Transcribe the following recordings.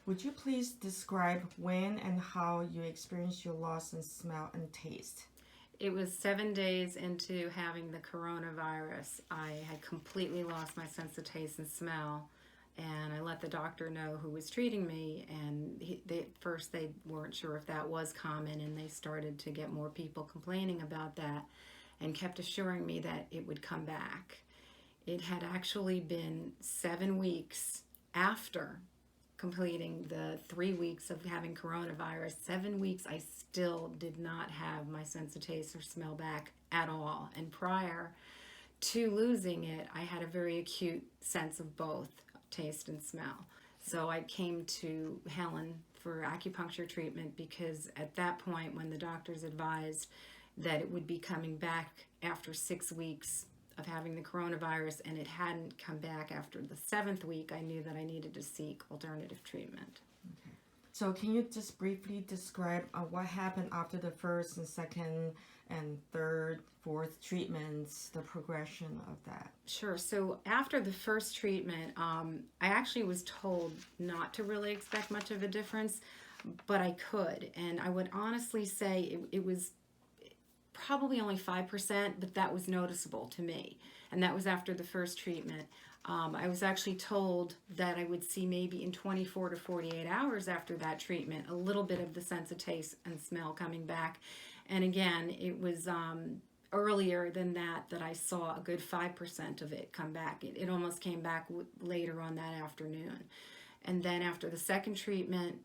Would you please describe when and how you experienced your loss in smell and taste? It was 7 days into having the coronavirus. I had completely lost my sense of taste and smell. And I let the doctor know who was treating me. And at first, they weren't sure if that was common. And they started to get more people complaining about that and kept assuring me that it would come back. It had actually been 7 weeks after completing the 3 weeks of having coronavirus. 7 weeks, I still did not have my sense of taste or smell back at all. And prior to losing it, I had a very acute sense of both taste and smell. So I came to Helen for acupuncture treatment because at that point, when the doctors advised that it would be coming back after 6 weeks of having the coronavirus and it hadn't come back after the 7th week, I knew that I needed to seek alternative treatment. Okay. So can you just briefly describe what happened after the first and second and third, fourth treatments, the progression of that? Sure. So after the first treatment, I actually was told not to really expect much of a difference, but I could. And I would honestly say it was probably only 5%, but that was noticeable to me. And that was after the first treatment. I was actually told that I would see maybe in 24 to 48 hours after that treatment a little bit of the sense of taste and smell coming back. And again, it was earlier than that I saw a good 5% of it come back. It almost came back later on that afternoon. And then after the second treatment,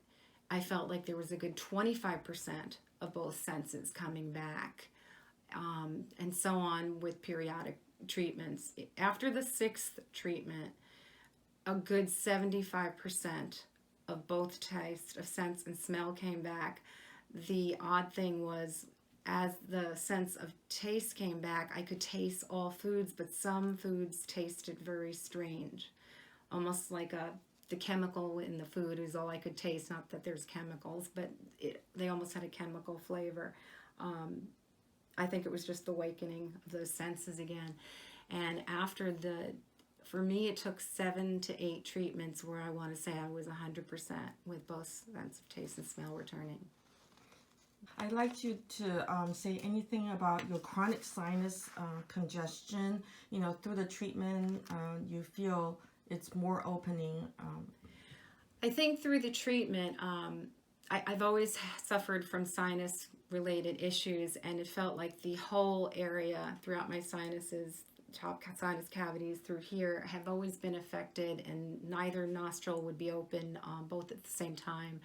I felt like there was a good 25% of both senses coming back. And so on with periodic treatments. After the 6th treatment, a good 75% of both taste, of sense and smell came back. The odd thing was, as the sense of taste came back, I could taste all foods, but some foods tasted very strange. Almost like the chemical in the food is all I could taste. Not that there's chemicals, but they almost had a chemical flavor. I think it was just the awakening of those senses again. And for me, it took 7 to 8 treatments where I want to say I was 100% with both sense of taste and smell returning. I'd like you to say anything about your chronic sinus congestion. Through the treatment, you feel it's more opening. I think through the treatment, I've always suffered from sinus-related issues, and it felt like the whole area throughout my sinuses, top sinus cavities through here, have always been affected, and neither nostril would be open both at the same time.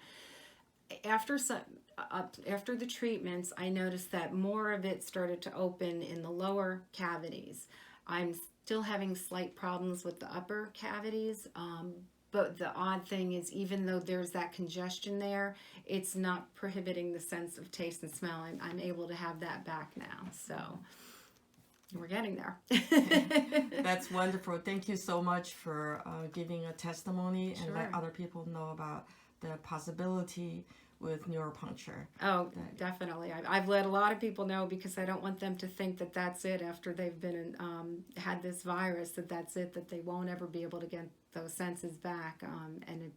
After the treatments, I noticed that more of it started to open in the lower cavities. I'm still having slight problems with the upper cavities, but the odd thing is, even though there's that congestion there, it's not prohibiting the sense of taste and smell. I'm able to have that back now. So we're getting there. That's wonderful. Thank you so much for giving a testimony and let other people know about the possibility with neuropuncture. Oh, definitely. I've let a lot of people know because I don't want them to think that that's it after they've been had this virus, that's it, that they won't ever be able to get those senses back. And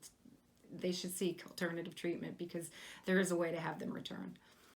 they should seek alternative treatment because there is a way to have them return.